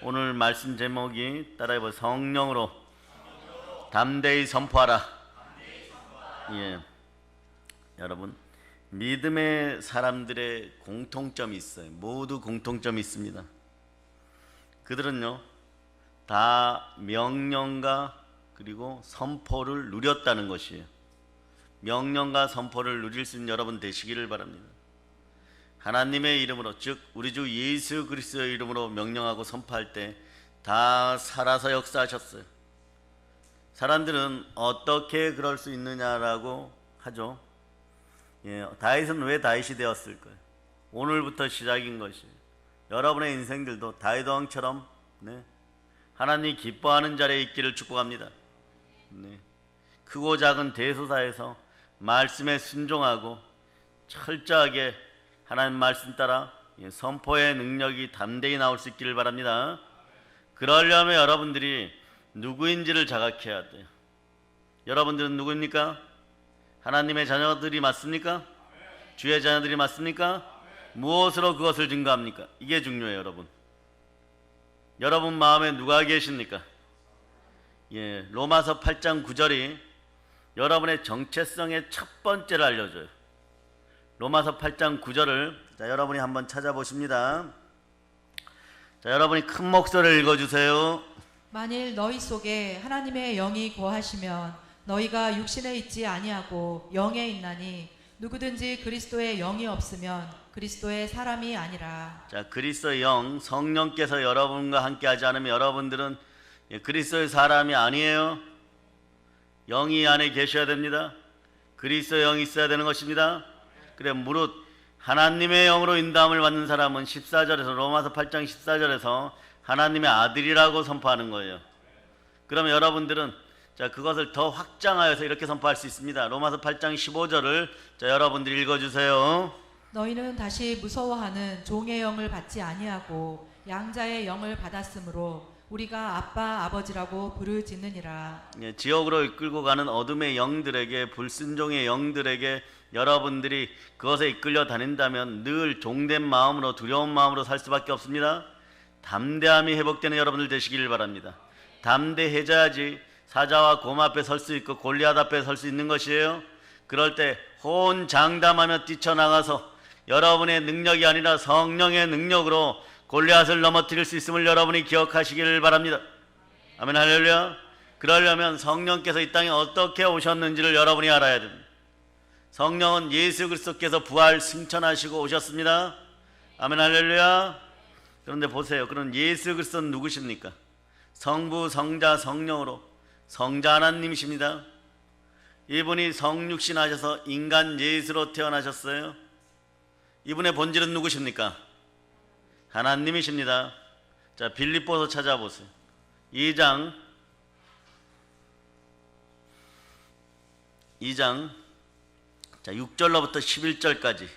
오늘 말씀 제목이 따라해보 성령으로 담대히 선포하라. 예, 여러분 믿음의 사람들의 공통점이 있어요. 모두 공통점이 있습니다. 그들은요 다 명령과 그리고 선포를 누렸다는 것이에요. 명령과 선포를 누릴 수 있는 여러분 되시기를 바랍니다. 하나님의 이름으로, 즉 우리 주 예수 그리스도의 이름으로 명령하고 선포할 때 다 살아서 역사하셨어요. 사람들은 어떻게 그럴 수 있느냐라고 하죠. 다윗은 왜 다윗이 되었을까요? 오늘부터 시작인 것이에요. 여러분의 인생들도 다윗 왕처럼 하나님이 기뻐하는 자리에 있기를 축복합니다. 크고 작은 대소사에서 말씀에 순종하고 철저하게 하나님 말씀 따라 선포의 능력이 담대히 나올 수 있기를 바랍니다. 그러려면 여러분들이 누구인지를 자각해야 돼요. 여러분들은 누구입니까? 하나님의 자녀들이 맞습니까? 주의 자녀들이 맞습니까? 무엇으로 그것을 증거합니까? 이게 중요해요. 여러분 마음에 누가 계십니까? 로마서 8장 9절이 여러분의 정체성의 첫 번째를 알려줘요. 로마서 8장 9절을 여러분이 한번 찾아보십니다. 여러분이 큰 목소리를 읽어주세요. 만일 너희 속에 하나님의 영이 거하시면 너희가 육신에 있지 아니하고 영에 있나니 누구든지 그리스도의 영이 없으면 그리스도의 사람이 아니라. 그리스도의 영, 성령께서 여러분과 함께 하지 않으면 여러분들은 그리스도의 사람이 아니에요. 영이 안에 계셔야 됩니다. 그리스도의 영이 있어야 되는 것입니다. 그래 무릇 하나님의 영으로 인도함을 받는 사람은 14절에서 로마서 8장 14절에서 하나님의 아들이라고 선포하는 거예요. 그러면 여러분들은 그것을 더 확장하여서 이렇게 선포할 수 있습니다. 로마서 8장 15절을 여러분들이 읽어주세요. 너희는 다시 무서워하는 종의 영을 받지 아니하고 양자의 영을 받았으므로 우리가 아빠 아버지라고 부르짖느니라. 지옥으로 이끌고 가는 어둠의 영들에게, 불순종의 영들에게 여러분들이 그것에 이끌려 다닌다면 늘 종된 마음으로, 두려운 마음으로 살 수밖에 없습니다. 담대함이 회복되는 여러분들 되시기를 바랍니다. 담대해져야지 사자와 곰 앞에 설 수 있고 골리앗 앞에 설 수 있는 것이에요. 그럴 때 호언장담하며 뛰쳐나가서 여러분의 능력이 아니라 성령의 능력으로 골리앗을 넘어뜨릴 수 있음을 여러분이 기억하시기를 바랍니다. 아멘, 할렐루야. 그러려면 성령께서 이 땅에 어떻게 오셨는지를 여러분이 알아야 됩니다. 성령은 예수 그리스도께서 부활 승천하시고 오셨습니다. 아멘, 할렐루야. 그런데 보세요. 그럼 예수 그리스도는 누구십니까? 성부, 성자, 성령으로 성자 하나님이십니다. 이분이 성육신 하셔서 인간 예수로 태어나셨어요. 이분의 본질은 누구십니까? 하나님이십니다. 빌립보서 찾아보세요. 2장 6절로부터 11절까지,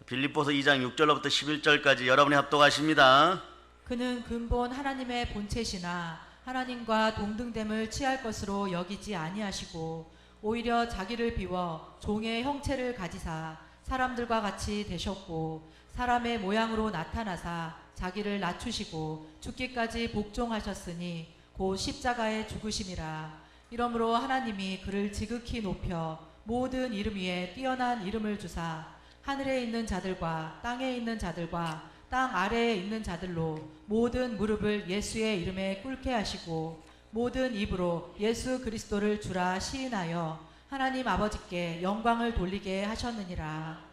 빌립보서 2장 6절로부터 11절까지 여러분이 합독하십니다. 그는 근본 하나님의 본체시나 하나님과 동등됨을 취할 것으로 여기지 아니하시고 오히려 자기를 비워 종의 형체를 가지사 사람들과 같이 되셨고 사람의 모양으로 나타나사 자기를 낮추시고 죽기까지 복종하셨으니 곧 십자가에 죽으심이라. 이러므로 하나님이 그를 지극히 높여 모든 이름 위에 뛰어난 이름을 주사 하늘에 있는 자들과 땅에 있는 자들과 땅 아래에 있는 자들로 모든 무릎을 예수의 이름에 꿇게 하시고 모든 입으로 예수 그리스도를 주라 시인하여 하나님 아버지께 영광을 돌리게 하셨느니라.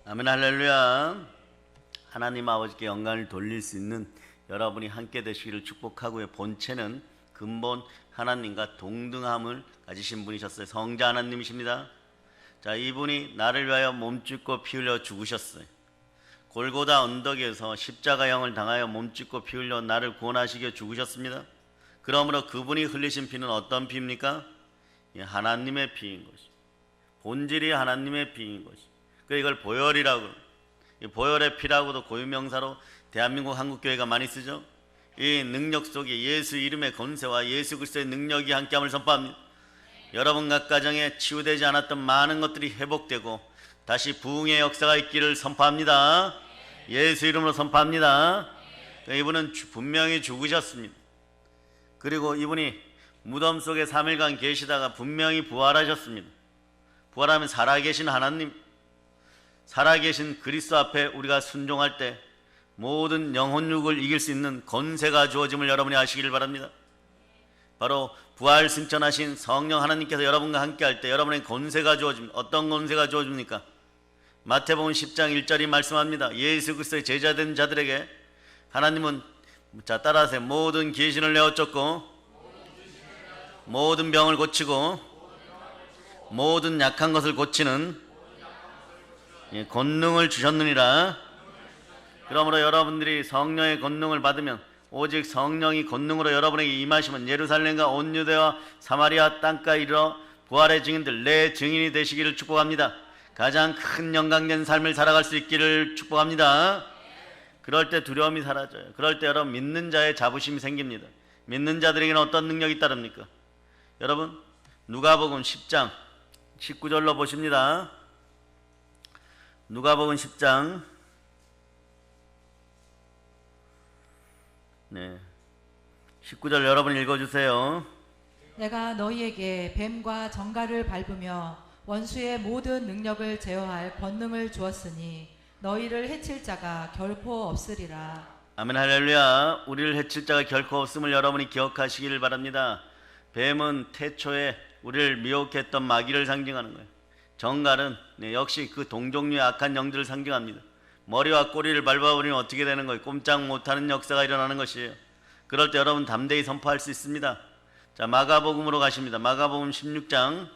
아멘, 할렐루야. 하나님 아버지께 영광을 돌릴 수 있는 여러분이 함께 되시기를 축복하고요. 본체는 근본 하나님과 동등함을 가지신 분이셨어요. 성자 하나님이십니다. 이분이 나를 위하여 몸짓고 피 흘려 죽으셨어요. 골고다 언덕에서 십자가형을 당하여 몸짓고 피 흘려 나를 구원하시게 죽으셨습니다. 그러므로 그분이 흘리신 피는 어떤 피입니까? 하나님의 피인 것이, 본질이 하나님의 피인 것이. 이걸 보혈이라고, 보혈의 피라고도 고유명사로 대한민국 한국교회가 많이 쓰죠. 이 능력 속에 예수 이름의 권세와 예수 그리스도의 능력이 함께함을 선포합니다. 여러분 각 가정에 치유되지 않았던 많은 것들이 회복되고 다시 부흥의 역사가 있기를 선포합니다. 예수 이름으로 선포합니다. 이분은 분명히 죽으셨습니다. 그리고 이분이 무덤 속에 3일간 계시다가 분명히 부활하셨습니다. 부활하면 살아계신 하나님, 살아계신 그리스도 앞에 우리가 순종할 때 모든 영혼육을 이길 수 있는 권세가 주어짐을 여러분이 아시길 바랍니다. 바로 부활 승천하신 성령 하나님께서 여러분과 함께 할 때 여러분의 권세가 주어집니다. 어떤 권세가 주어집니까? 마태복음 10장 1절이 말씀합니다. 예수 그리스도의 제자된 자들에게 하나님은, 자 따라하세요. 모든 귀신을 내어쫓고 모든 병을 고치고 모든 약한 것을 고치는 권능을 주셨느니라. 그러므로 여러분들이 성령의 권능을 받으면, 오직 성령이 권능으로 여러분에게 임하시면 예루살렘과 온 유대와 사마리아 땅까지 이르러 부활의 증인들, 내 증인이 되시기를 축복합니다. 가장 큰 영광된 삶을 살아갈 수 있기를 축복합니다. 그럴 때 두려움이 사라져요. 그럴 때 여러분 믿는 자의 자부심이 생깁니다. 믿는 자들에게는 어떤 능력이 따릅니까? 여러분 누가복음 10장 19절로 보십니다. 누가복음 10장 19절 여러분 읽어주세요. 내가 너희에게 뱀과 정갈을 밟으며 원수의 모든 능력을 제어할 권능을 주었으니 너희를 해칠 자가 결코 없으리라. 아멘 할렐루야. 우리를 해칠 자가 결코 없음을 여러분이 기억하시기를 바랍니다. 뱀은 태초에 우리를 미혹했던 마귀를 상징하는 거예요. 정갈은 역시 그 동종류의 악한 영들을 상징합니다. 머리와 꼬리를 밟아버리면 어떻게 되는 거예요? 꼼짝 못하는 역사가 일어나는 것이에요. 그럴 때 여러분 담대히 선포할 수 있습니다. 자, 마가복음으로 가십니다. 마가복음 16장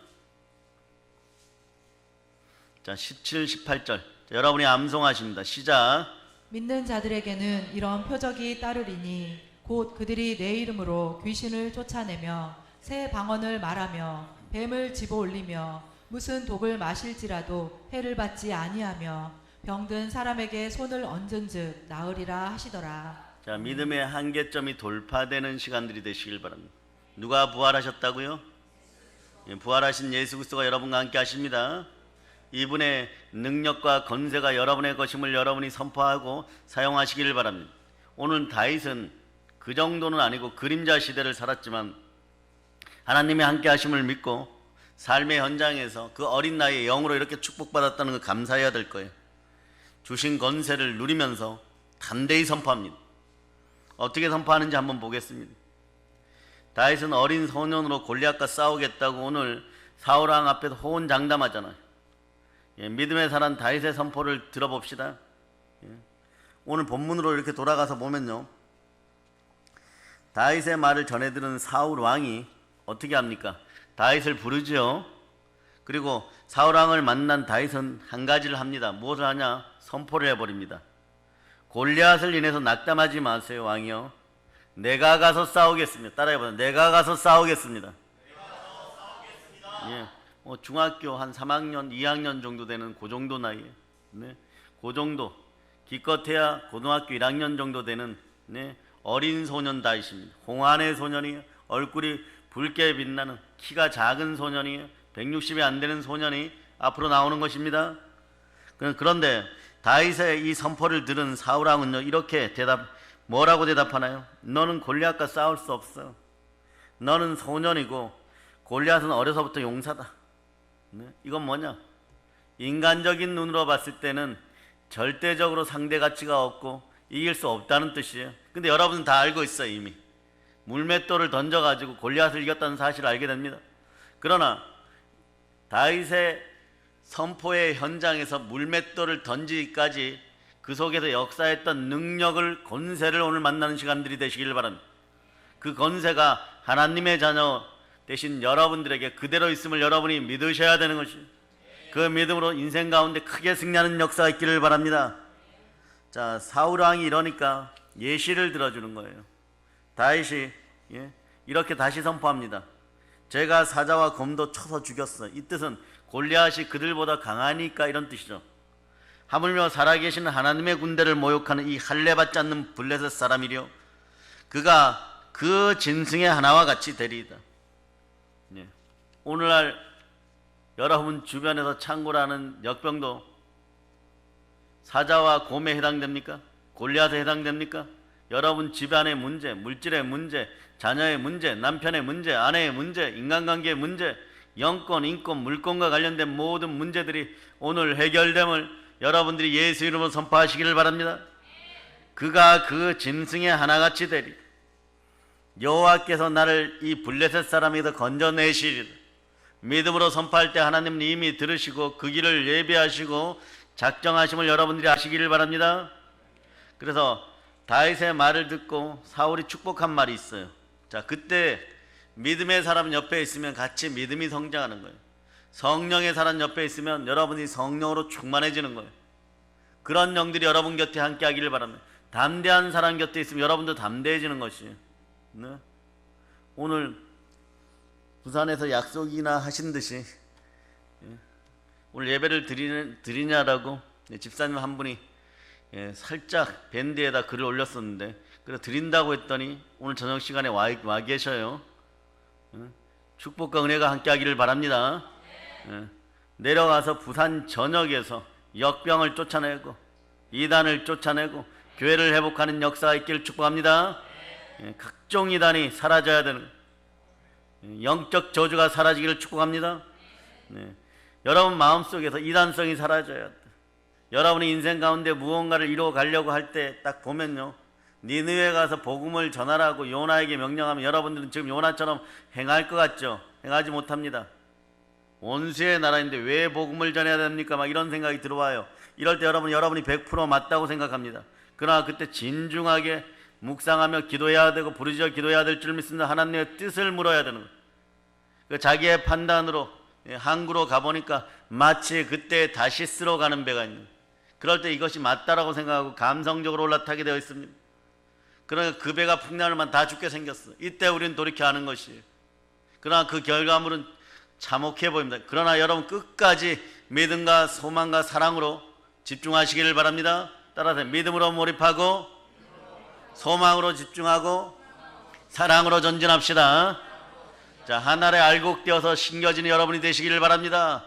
자 17, 18절 자, 여러분이 암송하십니다. 시작. 믿는 자들에게는 이런 표적이 따르리니 곧 그들이 내 이름으로 귀신을 쫓아내며 새 방언을 말하며 뱀을 집어올리며 무슨 독을 마실지라도 해를 받지 아니하며 병든 사람에게 손을 얹은즉 나으리라 하시더라. 자, 믿음의 한계점이 돌파되는 시간들이 되시길 바랍니다. 누가 부활하셨다고요? 부활하신 예수 그리스도가 여러분과 함께 하십니다. 이분의 능력과 권세가 여러분의 것임을 여러분이 선포하고 사용하시기를 바랍니다. 오늘 다윗은 그 정도는 아니고 그림자 시대를 살았지만 하나님의 함께 하심을 믿고 삶의 현장에서 그 어린 나이에 영으로 이렇게 축복받았다는 거 감사해야 될 거예요. 주신 권세를 누리면서 담대히 선포합니다. 어떻게 선포하는지 한번 보겠습니다. 다윗은 어린 소년으로 골리앗과 싸우겠다고 오늘 사울왕 앞에서 호언장담하잖아요. 믿음의 사람 다윗의 선포를 들어봅시다. 오늘 본문으로 이렇게 돌아가서 보면요, 다윗의 말을 전해 들은 사울왕이 어떻게 합니까? 다윗을 부르죠. 그리고 사울왕을 만난 다윗은 한 가지를 합니다. 무엇을 하냐? 선포를 해버립니다. 골리앗을 인해서 낙담하지 마세요, 왕이요. 내가 가서 싸우겠습니다. 따라해보세요. 내가 가서 싸우겠습니다. 예, 중학교 한 3학년, 2학년 정도 되는 그 정도 나이에, 그 정도, 기껏해야 고등학교 1학년 정도 되는 어린 소년 다윗입니다. 홍안의 소년이에요. 얼굴이 붉게 빛나는 키가 작은 소년이에요. 160이 안 되는 소년이 앞으로 나오는 것입니다. 그런데 다윗의 이 선포를 들은 사울왕은요, 이렇게 뭐라고 대답하나요? 너는 골리앗과 싸울 수 없어. 너는 소년이고 골리앗은 어려서부터 용사다. 이건 뭐냐? 인간적인 눈으로 봤을 때는 절대적으로 상대 가치가 없고 이길 수 없다는 뜻이에요. 근데 여러분은 다 알고 있어요. 이미 물맷돌을 던져가지고 골리앗을 이겼다는 사실을 알게 됩니다. 그러나 다윗의 선포의 현장에서 물맷돌을 던지기까지 그 속에서 역사했던 능력을, 권세를 오늘 만나는 시간들이 되시길 바랍니다. 그 권세가 하나님의 자녀 되신 여러분들에게 그대로 있음을 여러분이 믿으셔야 되는 것이에요. 그 믿음으로 인생 가운데 크게 승리하는 역사가 있기를 바랍니다. 자, 사울왕이 이러니까 예시를 들어주는 거예요. 다윗이 이렇게 다시 선포합니다. 제가 사자와 곰도 쳐서 죽였어. 이 뜻은 골리앗이 그들보다 강하니까 이런 뜻이죠. 하물며 살아계시는 하나님의 군대를 모욕하는 이 할례받지 않는 블레셋 사람이려 그가 그 짐승의 하나와 같이 되리이다. 오늘날 여러분 주변에서 창고라는 역병도 사자와 곰에 해당됩니까? 골리앗에 해당됩니까? 여러분 집안의 문제, 물질의 문제, 자녀의 문제, 남편의 문제, 아내의 문제, 인간관계의 문제, 영권, 인권, 물권과 관련된 모든 문제들이 오늘 해결됨을 여러분들이 예수 이름으로 선포하시기를 바랍니다. 그가 그 짐승의 하나같이 되리. 여호와께서 나를 이 블레셋 사람에게서 건져내시리라. 믿음으로 선포할 때 하나님은 이미 들으시고 그 길을 예비하시고 작정하심을 여러분들이 아시기를 바랍니다. 그래서 다윗의 말을 듣고 사울이 축복한 말이 있어요. 자, 그때 믿음의 사람 옆에 있으면 같이 믿음이 성장하는 거예요. 성령의 사람 옆에 있으면 여러분이 성령으로 충만해지는 거예요. 그런 영들이 여러분 곁에 함께 하기를 바랍니다. 담대한 사람 곁에 있으면 여러분도 담대해지는 것이에요. 네? 오늘 부산에서 약속이나 하신 듯이 오늘 예배를 드리냐라고 집사님 한 분이 살짝 밴드에다 글을 올렸었는데, 그래서 드린다고 했더니 오늘 저녁 시간에 와 계셔요. 축복과 은혜가 함께 하기를 바랍니다. 내려가서 부산 전역에서 역병을 쫓아내고 이단을 쫓아내고 교회를 회복하는 역사가 있기를 축복합니다. 각종 이단이 사라져야 되는, 영적 저주가 사라지기를 축복합니다. 여러분 마음속에서 이단성이 사라져야 돼. 여러분의 인생 가운데 무언가를 이루어 가려고 할 때 딱 보면요, 니느웨 가서 복음을 전하라고 요나에게 명령하면 여러분들은 지금 요나처럼 행할 것 같죠? 행하지 못합니다. 원수의 나라인데 왜 복음을 전해야 됩니까? 막 이런 생각이 들어와요. 이럴 때 여러분이 100% 맞다고 생각합니다. 그러나 그때 진중하게 묵상하며 기도해야 되고 부르짖어 기도해야 될 줄 믿습니다. 하나님의 뜻을 물어야 되는 거예요. 자기의 판단으로 항구로 가보니까 마치 그때 다시스로 가는 배가 있는, 그럴 때 이것이 맞다라고 생각하고 감성적으로 올라타게 되어 있습니다. 그러니까 그 배가 풍랑을만 다 죽게 생겼어. 이때 우리는 돌이켜 하는 것이에요. 그러나 그 결과물은 참혹해 보입니다. 그러나 여러분 끝까지 믿음과 소망과 사랑으로 집중하시기를 바랍니다. 따라서 믿음으로 몰입하고 소망으로 집중하고 사랑으로 전진합시다. 자, 하늘에 알곡되어서 심겨지는 여러분이 되시기를 바랍니다.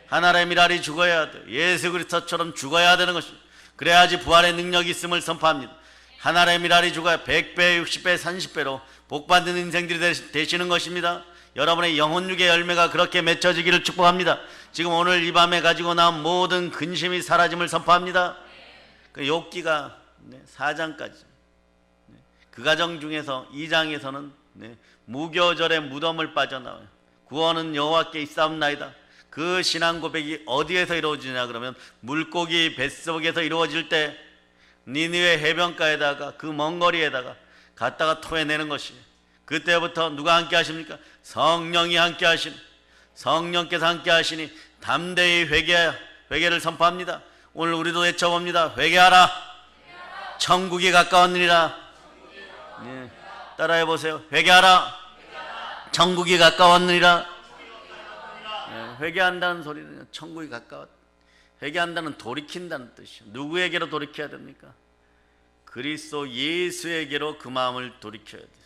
하늘의 미랄이 죽어야 돼. 예수 그리스도처럼 죽어야 되는 것입니다. 그래야지 부활의 능력이 있음을 선포합니다. 하늘의 미랄이 죽어야 100배, 60배, 30배로 복받는 인생들이 되시는 것입니다. 여러분의 영혼육의 열매가 그렇게 맺혀지기를 축복합니다. 지금 오늘 이 밤에 가지고 나온 모든 근심이 사라짐을 선포합니다. 그 욥기가 4장까지, 그 가정 중에서 2장에서는 무교절의 무덤을 빠져나와요. 구원은 여호와께 있사옵나이다. 그 신앙 고백이 어디에서 이루어지냐 그러면 물고기 뱃속에서 이루어질 때 니느웨 해변가에다가 그 먼 거리에다가 갖다가 토해내는 것이에요. 그때부터 누가 함께 하십니까? 성령이 함께 하시니, 성령께서 함께 하시니 담대히 회개를 선포합니다. 오늘 우리도 외쳐봅니다. 회개하라. 천국이 가까웠느니라. 네, 따라해 보세요. 회개하라. 천국이 가까웠느니라. 네, 회개한다는 소리는 천국이 가까웠. 회개한다는 돌이킨다는 뜻이에요. 누구에게로 돌이켜야 됩니까? 그리스도 예수에게로 그 마음을 돌이켜야 돼요.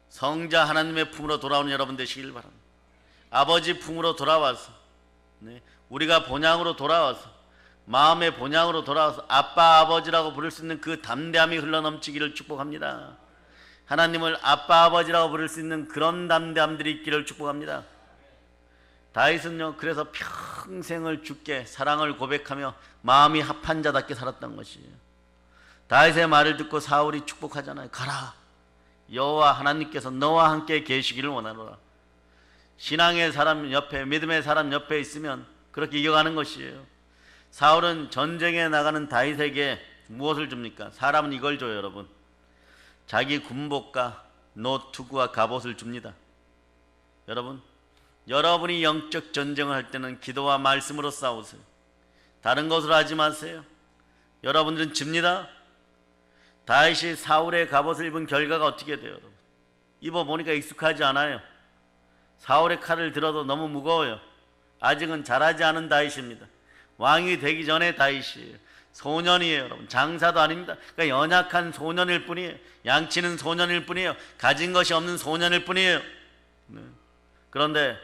성자 하나님의 품으로 돌아오는 여러분 되시길 바랍니다. 아버지 품으로 돌아와서, 우리가 본향으로 돌아와서, 마음의 본향으로 돌아와서 아빠 아버지라고 부를 수 있는 그 담대함이 흘러넘치기를 축복합니다. 하나님을 아빠 아버지라고 부를 수 있는 그런 담대함들이 있기를 축복합니다. 다윗은요, 그래서 평생을 주께 사랑을 고백하며 마음이 합한 자답게 살았던 것이에요. 다윗의 말을 듣고 사울이 축복하잖아요. 가라, 여호와 하나님께서 너와 함께 계시기를 원하노라. 신앙의 사람 옆에, 믿음의 사람 옆에 있으면 그렇게 이겨가는 것이에요. 사울은 전쟁에 나가는 다윗에게 무엇을 줍니까? 사람은 이걸 줘요, 여러분. 자기 군복과 노투구와 갑옷을 줍니다. 여러분, 여러분이 영적 전쟁을 할 때는 기도와 말씀으로 싸우세요. 다른 것으로 하지 마세요. 여러분들은 집니다. 다윗이 사울의 갑옷을 입은 결과가 어떻게 돼요? 여러분? 입어보니까 익숙하지 않아요. 사울의 칼을 들어도 너무 무거워요. 아직은 자라지 않은 다윗입니다. 왕이 되기 전에 다윗이에요. 소년이에요, 여러분. 장사도 아닙니다. 그러니까 연약한 소년일 뿐이에요. 양치는 소년일 뿐이에요. 가진 것이 없는 소년일 뿐이에요. 그런데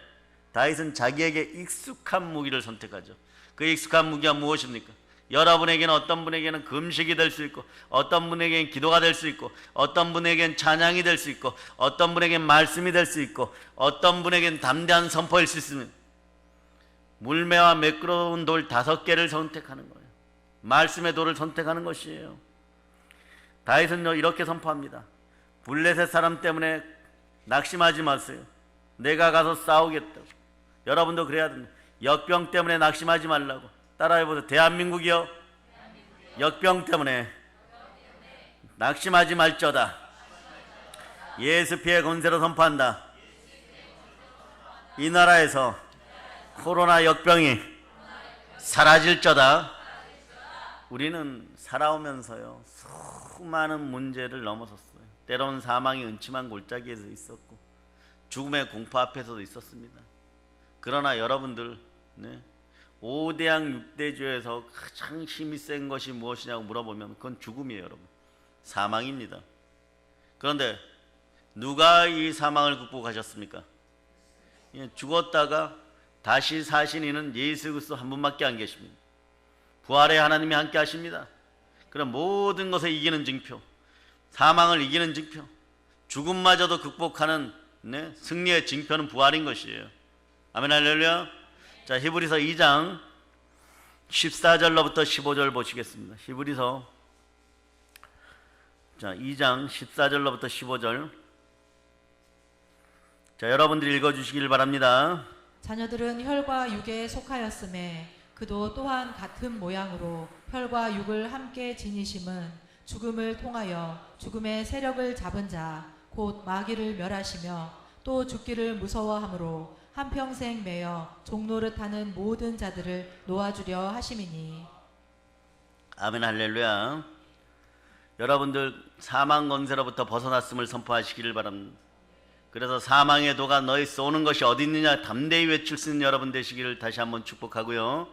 다윗은 자기에게 익숙한 무기를 선택하죠. 그 익숙한 무기가 무엇입니까? 여러분에게는 어떤 분에게는 금식이 될 수 있고, 어떤 분에게는 기도가 될 수 있고, 어떤 분에게는 찬양이 될 수 있고, 어떤 분에게는 말씀이 될 수 있고, 어떤 분에게는 담대한 선포일 수 있으면 물매와 매끄러운 돌 5개를 선택하는 거예요. 말씀의 돌을 선택하는 것이에요. 다윗은 이렇게 선포합니다. 블레셋 사람 때문에 낙심하지 마세요. 내가 가서 싸우겠다고. 여러분도 그래야 됩니다. 역병 때문에 낙심하지 말라고. 따라해보세요. 대한민국이요, 역병 때문에 낙심하지 말저다. 예수 피해 권세로 선포한다. 이 나라에서 코로나 역병이 사라질저다. 우리는 살아오면서요, 수많은 문제를 넘어섰어요. 때로는 사망의 은침한 골짜기에서 있었고, 죽음의 공포 앞에서도 있었습니다. 그러나 여러분들, 5대양 6대주에서 가장 힘이 센 것이 무엇이냐고 물어보면 그건 죽음이에요, 여러분. 사망입니다. 그런데 누가 이 사망을 극복하셨습니까? 죽었다가 다시 사신 이는 예수 그리스도 한 분밖에 안 계십니다. 부활의 하나님이 함께 하십니다. 그럼 모든 것을 이기는 증표, 사망을 이기는 증표, 죽음마저도 극복하는 승리의 증표는 부활인 것이에요. 아멘, 할렐루야. 자, 히브리서 2장 14절로부터 15절 보시겠습니다. 히브리서 2장 14절로부터 15절. 자, 여러분들이 읽어주시길 바랍니다. 자녀들은 혈과 육에 속하였음에 그도 또한 같은 모양으로 혈과 육을 함께 지니심은 죽음을 통하여 죽음의 세력을 잡은 자 곧 마귀를 멸하시며 또 죽기를 무서워함으로 한평생 매여 종노릇하는 모든 자들을 놓아주려 하심이니. 아멘, 할렐루야. 여러분들 사망 권세로부터 벗어났음을 선포하시기를 바랍니다. 그래서 사망의 도가 너희 쏘는 것이 어디 있느냐 담대히 외칠 수 있는 여러분 되시기를 다시 한번 축복하고요.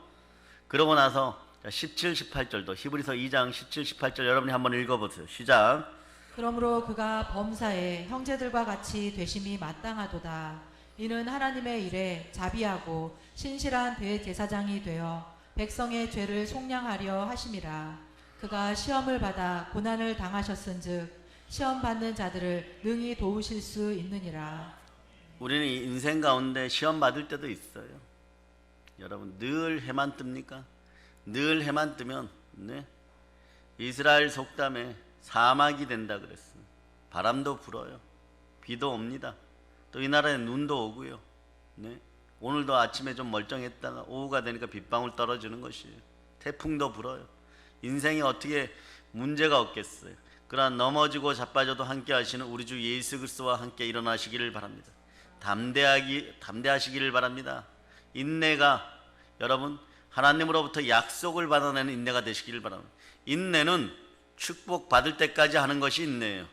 그러고 나서 17, 18절도 히브리서 2장 17, 18절 여러분이 한번 읽어보세요. 시작. 그러므로 그가 범사에 형제들과 같이 되심이 마땅하도다. 이는 하나님의 일에 자비하고 신실한 대제사장이 되어 백성의 죄를 속량하려 하심이라. 그가 시험을 받아 고난을 당하셨은즉 시험 받는 자들을 능히 도우실 수 있느니라. 우리는 인생 가운데 시험 받을 때도 있어요. 여러분, 늘 해만 뜹니까? 늘 해만 뜨면 이스라엘 속담에 사막이 된다 그랬어요. 바람도 불어요. 비도 옵니다. 또 이 나라에 눈도 오고요. 오늘도 아침에 좀 멀쩡했다가 오후가 되니까 빗방울 떨어지는 것이에요. 태풍도 불어요. 인생이 어떻게 문제가 없겠어요. 그러나 넘어지고 자빠져도 함께 하시는 우리 주 예수 그리스도와 함께 일어나시기를 바랍니다. 담대하시기를 바랍니다. 인내가 여러분 하나님으로부터 약속을 받아내는 인내가 되시기를 바랍니다. 인내는 축복 받을 때까지 하는 것이 인내예요.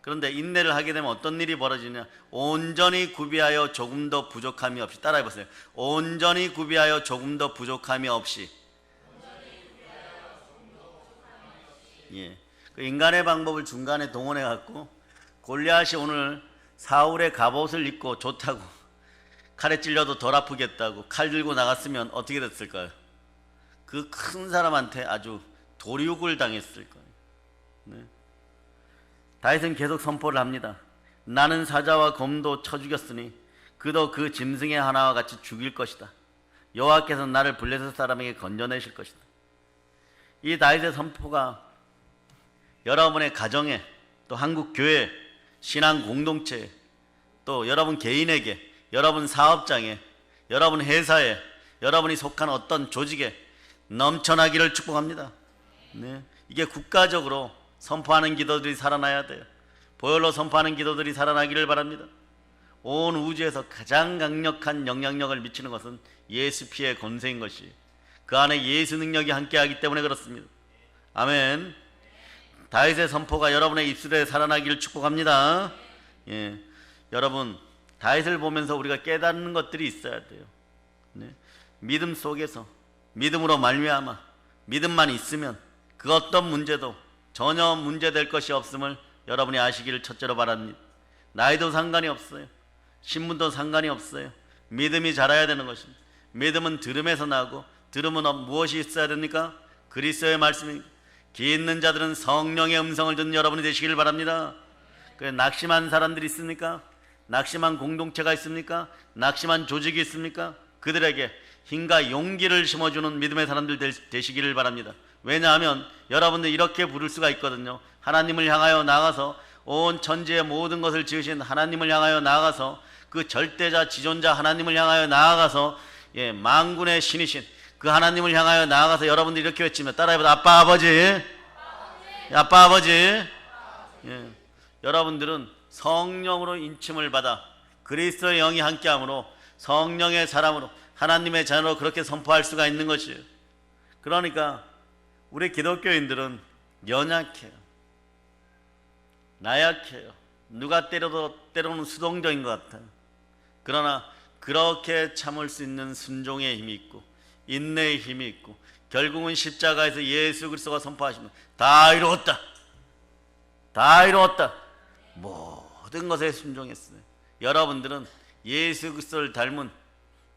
그런데 인내를 하게 되면 어떤 일이 벌어지냐? 온전히 구비하여 조금도 부족함이 없이. 따라해보세요. 온전히 구비하여 조금도 부족함이 없이. 예. 그 인간의 방법을 중간에 동원해 갖고 골리앗이 오늘 사울의 갑옷을 입고 좋다고 칼에 찔려도 덜 아프겠다고 칼 들고 나갔으면 어떻게 됐을까요? 그 큰 사람한테 아주 도륙을 당했을 거예요. 다윗은 계속 선포를 합니다. 나는 사자와 곰도 쳐 죽였으니 그도 그 짐승의 하나와 같이 죽일 것이다. 여호와께서 나를 블레셋 사람에게 건져내실 것이다. 이 다윗의 선포가 여러분의 가정에, 또 한국 교회, 신앙 공동체에, 또 여러분 개인에게, 여러분 사업장에, 여러분 회사에, 여러분이 속한 어떤 조직에 넘쳐나기를 축복합니다. 이게 국가적으로 선포하는 기도들이 살아나야 돼요. 보혈로 선포하는 기도들이 살아나기를 바랍니다. 온 우주에서 가장 강력한 영향력을 미치는 것은 예수 피의 권세인 것이, 그 안에 예수 능력이 함께하기 때문에 그렇습니다. 아멘. 다윗의 선포가 여러분의 입술에 살아나기를 축복합니다. 예, 여러분 다윗을 보면서 우리가 깨닫는 것들이 있어야 돼요. 믿음 속에서 믿음으로 말미암아 믿음만 있으면 그 어떤 문제도 전혀 문제될 것이 없음을 여러분이 아시기를 첫째로 바랍니다. 나이도 상관이 없어요. 신분도 상관이 없어요. 믿음이 자라야 되는 것입니다. 믿음은 들음에서 나고, 들음은 무엇이 있어야 됩니까? 그리스도의 말씀입니다. 기 있는 자들은 성령의 음성을 듣는 여러분이 되시길 바랍니다. 그래, 낙심한 사람들이 있습니까? 낙심한 공동체가 있습니까? 낙심한 조직이 있습니까? 그들에게 힘과 용기를 심어주는 믿음의 사람들 되시기를 바랍니다. 왜냐하면 여러분들 이렇게 부를 수가 있거든요. 하나님을 향하여 나가서, 온 천지의 모든 것을 지으신 하나님을 향하여 나가서, 그 절대자 지존자 하나님을 향하여 나아가서, 만군의 신이신 그 하나님을 향하여 나아가서 여러분들이 이렇게 외치면 따라해보자. 아빠 아버지, 아빠 아버지. 여러분들은 성령으로 인침을 받아 그리스도의 영이 함께함으로 성령의 사람으로 하나님의 자녀로 그렇게 선포할 수가 있는 것이에요. 그러니까 우리 기독교인들은 연약해요. 나약해요. 누가 때려도 때로는 수동적인 것 같아요. 그러나 그렇게 참을 수 있는 순종의 힘이 있고 인내의 힘이 있고 결국은 십자가에서 예수 그리스도가 선포하시면 다 이루었다, 다 이루었다, 모든 것에 순종했어요. 여러분들은 예수 그리스도를 닮은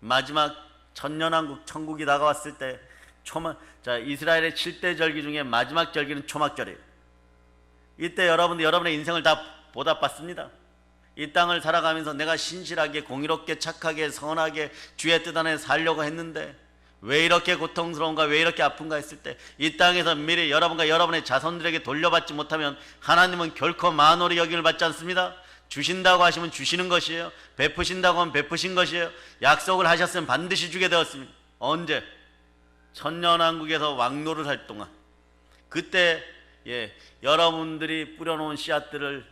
마지막 천년왕국 천국이 다가왔을 때 이스라엘의 7대 절기 중에 마지막 절기는 초막절이에요. 이때 여러분의 인생을 다 보답받습니다. 이 땅을 살아가면서 내가 신실하게 공의롭게 착하게 선하게 주의 뜻 안에 살려고 했는데 왜 이렇게 고통스러운가, 왜 이렇게 아픈가 했을 때 이 땅에서 미리 여러분과 여러분의 자손들에게 돌려받지 못하면 하나님은 결코 만홀히 여김을 받지 않습니다. 주신다고 하시면 주시는 것이에요. 베푸신다고 하면 베푸신 것이에요. 약속을 하셨으면 반드시 주게 되었습니다. 언제? 천년왕국에서 왕노를 할 동안, 그때 여러분들이 뿌려놓은 씨앗들을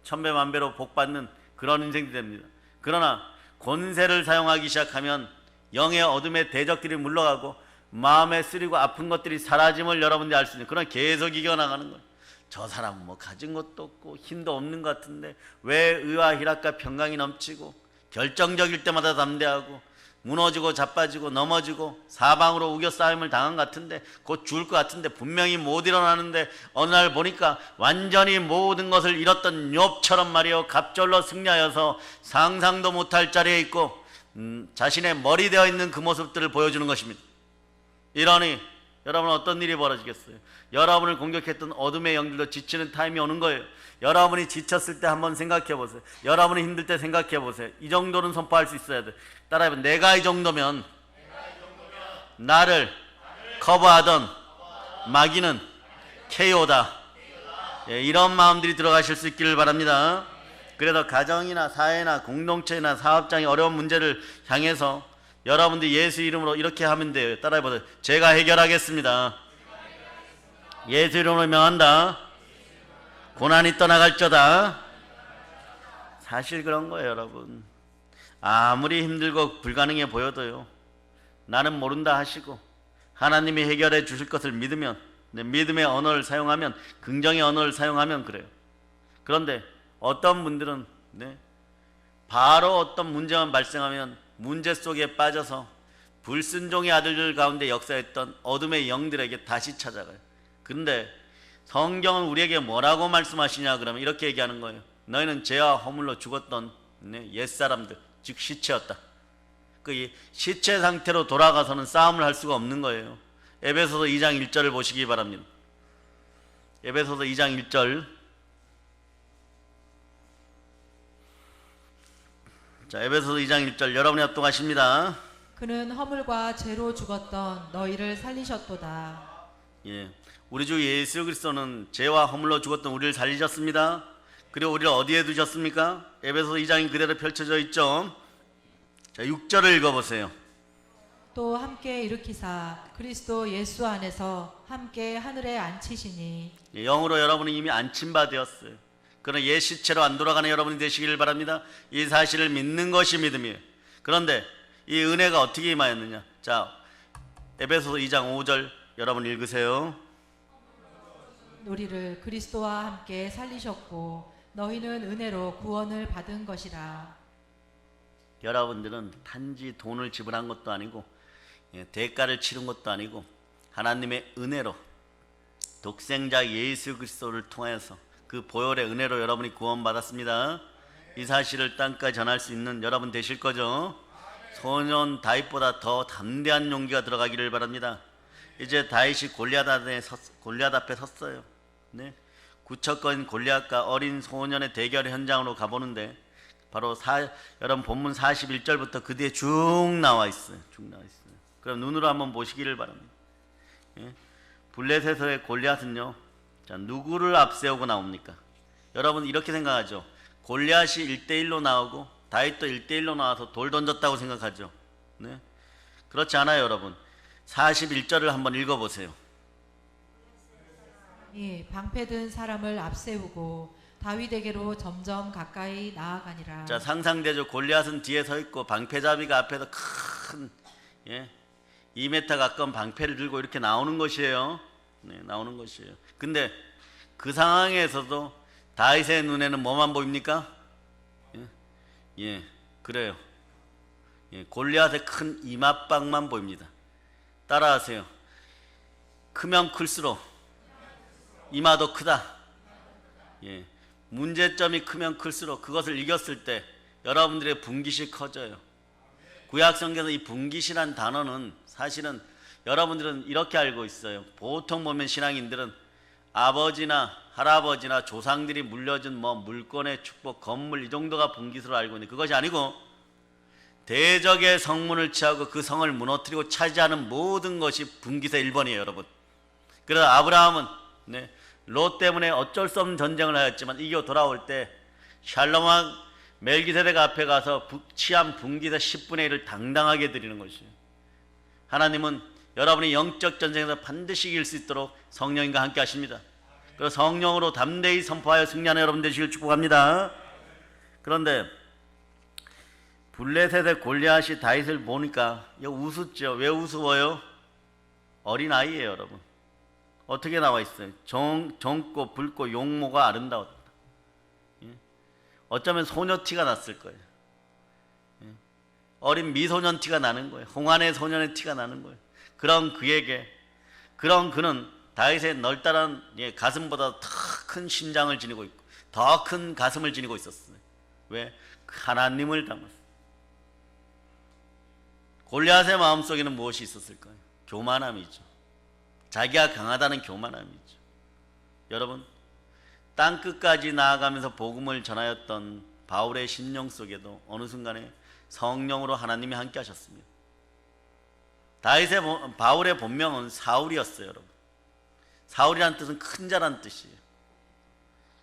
천배만배로 복받는 그런 인생이 됩니다. 그러나 권세를 사용하기 시작하면 영의 어둠의 대적들이 물러가고 마음에 쓰리고 아픈 것들이 사라짐을 여러분들이 알 수 있는, 그런 계속 이겨나가는 거예요. 저 사람은 뭐 가진 것도 없고 힘도 없는 것 같은데 왜 의와 희락과 평강이 넘치고 결정적일 때마다 담대하고 무너지고 자빠지고 넘어지고 사방으로 우겨싸임을 당한 것 같은데 곧 죽을 것 같은데 분명히 못 일어나는데 어느 날 보니까 완전히 모든 것을 잃었던 욥처럼 말이요, 갑절로 승리하여서 상상도 못할 자리에 있고 자신의 머리 되어 있는 그 모습들을 보여주는 것입니다. 이러니 여러분 어떤 일이 벌어지겠어요? 여러분을 공격했던 어둠의 영들도 지치는 타임이 오는 거예요. 여러분이 지쳤을 때 한번 생각해 보세요. 여러분이 힘들 때 생각해 보세요. 이 정도는 선포할 수 있어야 돼. 따라해봐. 내가 이 정도면 나를 커버하던 마귀는 KO다. 이런 마음들이 들어가실 수 있기를 바랍니다. 그래서 가정이나 사회나 공동체나 사업장의 어려운 문제를 향해서 여러분들이 예수 이름으로 이렇게 하면 돼요. 따라해보세요. 제가 해결하겠습니다. 예수 이름으로 명한다. 고난이 떠나갈저다. 사실 그런 거예요, 여러분. 아무리 힘들고 불가능해 보여도요, 나는 모른다 하시고 하나님이 해결해 주실 것을 믿으면, 믿음의 언어를 사용하면, 긍정의 언어를 사용하면 그래요. 그런데 어떤 분들은 바로 어떤 문제만 발생하면 문제 속에 빠져서 불순종의 아들들 가운데 역사했던 어둠의 영들에게 다시 찾아가요. 근데 성경은 우리에게 뭐라고 말씀하시냐 그러면 이렇게 얘기하는 거예요. 너희는 죄와 허물로 죽었던 옛사람들, 즉 시체였다. 그 시체 상태로 돌아가서는 싸움을 할 수가 없는 거예요. 에베소서 2장 1절을 보시기 바랍니다. 에베소서 2장 1절. 자, 에베소서 2장 1절 여러분이 합독하십니다. 그는 허물과 죄로 죽었던 너희를 살리셨도다. 우리 주 예수 그리스도는 죄와 허물로 죽었던 우리를 살리셨습니다. 그리고 우리를 어디에 두셨습니까? 에베소서 2장이 그대로 펼쳐져 있죠. 자, 6절을 읽어보세요. 또 함께 일으키사 그리스도 예수 안에서 함께 하늘에 앉히시니. 영으로 여러분은 이미 앉힌 바 되었어요. 그러나 옛 시체로 안 돌아가는 여러분이 되시기를 바랍니다. 이 사실을 믿는 것이 믿음이에요. 그런데 이 은혜가 어떻게 임하였느냐? 자, 에베소서 2장 5절 여러분 읽으세요. 우리를 그리스도와 함께 살리셨고 너희는 은혜로 구원을 받은 것이라. 여러분들은 단지 돈을 지불한 것도 아니고 대가를 치른 것도 아니고 하나님의 은혜로 독생자 예수 그리스도를 통하여서 그 보혈의 은혜로 여러분이 구원받았습니다. 이 사실을 땅까지 전할 수 있는 여러분 되실 거죠? 소년 다윗보다 더 담대한 용기가 들어가기를 바랍니다. 이제 다윗이 골리앗 앞에 섰어요. 네. 구척거린 골리앗과 어린 소년의 대결 현장으로 가보는데 바로 여러분 본문 41절부터 그 뒤에 쭉 나와 있어요. 그럼 눈으로 한번 보시기를 바랍니다. 예? 블레셋의 골리앗은요, 자, 누구를 앞세우고 나옵니까? 여러분 이렇게 생각하죠. 골리앗이 1대1로 나오고 다윗도 1대1로 나와서 돌 던졌다고 생각하죠. 네? 그렇지 않아요, 여러분. 41절을 한번 읽어보세요. 이 방패든 사람을 앞세우고 다윗에게로 점점 가까이 나아가니라. 자, 상상되죠. 골리앗은 뒤에 서 있고 방패잡이가 앞에서 큰 2m 가까운 방패를 들고 이렇게 나오는 것이에요. 네, 나오는 것이에요. 근데 그 상황에서도 다윗의 눈에는 뭐만 보입니까? 그래요. 골리앗의 큰 이맛방만 보입니다. 따라하세요. 크면 클수록 이마도 크다. 문제점이 크면 클수록 그것을 이겼을 때 여러분들의 분깃이 커져요. 구약성경에서 이 분깃이란 단어는 사실은 여러분들은 이렇게 알고 있어요. 보통 보면 신앙인들은 아버지나 할아버지나 조상들이 물려준 물건의 축복, 건물 이 정도가 분깃으로 알고 있는데 그것이 아니고 대적의 성문을 취하고 그 성을 무너뜨리고 차지하는 모든 것이 분깃의 1번이에요, 여러분. 그래서 아브라함은 롯 때문에 어쩔 수 없는 전쟁을 하였지만 이겨 돌아올 때 샬롬왕 멜기세덱 앞에 가서 취한 분깃의 10분의 1을 당당하게 드리는 것이에요. 하나님은 여러분이 영적 전쟁에서 반드시 이길 수 있도록 성령님과 함께 하십니다. 그래서 성령으로 담대히 선포하여 승리하는 여러분 되시길 축복합니다. 그런데 블레셋의 골리앗이 다윗을 보니까 우습죠. 왜 우스워요? 어린아이예요, 여러분. 어떻게 나와 있어요? 젊고 붉고 용모가 아름다웠다. 어쩌면 소녀티가 났을 거예요. 어린 미소년 티가 나는 거예요. 홍안의 소년의 티가 나는 거예요. 그런 그는 다윗의 널따란 가슴보다 더 큰 심장을 지니고 있고 더 큰 가슴을 지니고 있었어요. 왜? 하나님을 담았어요. 골리앗의 마음속에는 무엇이 있었을까요? 교만함이죠. 자기가 강하다는 교만함이죠. 여러분, 땅끝까지 나아가면서 복음을 전하였던 바울의 심령 속에도 어느 순간에 성령으로 하나님이 함께 하셨습니다. 바울의 본명은 사울이었어요, 여러분. 사울이란 뜻은 큰 자란 뜻이에요.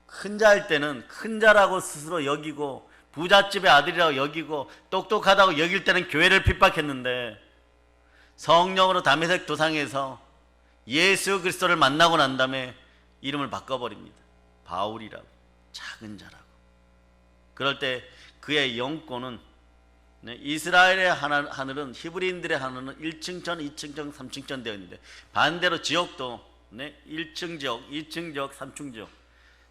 큰 자일 때는 큰 자라고 스스로 여기고 부잣집의 아들이라고 여기고 똑똑하다고 여길 때는 교회를 핍박했는데 성령으로 다메섹 도상에서 예수 그리스도를 만나고 난 다음에 이름을 바꿔버립니다. 바울이라고, 작은 자라고. 그럴 때 그의 영권은 이스라엘의 하늘은 히브리인들의 하늘은 1층천, 2층천, 3층천 되어 있는데 반대로 지옥도 1층 지옥, 2층 지옥, 3층 지옥.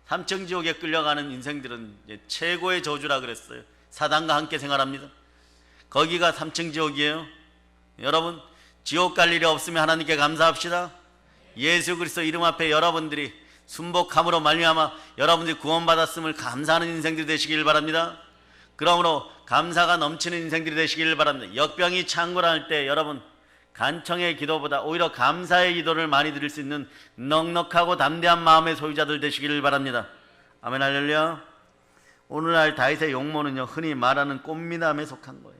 3층 지옥에 끌려가는 인생들은 최고의 저주라 그랬어요. 사단과 함께 생활합니다. 거기가 3층 지옥이에요. 여러분, 지옥 갈 일이 없으면 하나님께 감사합시다. 예수 그리스도 이름 앞에 여러분들이 순복함으로 말미암아 여러분들이 구원받았음을 감사하는 인생들이 되시길 바랍니다. 그러므로 감사가 넘치는 인생들이 되시길 바랍니다. 역병이 창궐할 때 여러분 간청의 기도보다 오히려 감사의 기도를 많이 드릴 수 있는 넉넉하고 담대한 마음의 소유자들 되시기를 바랍니다. 아멘 할렐루야. 오늘날 다윗의 용모는요, 흔히 말하는 꽃미남에 속한 거예요.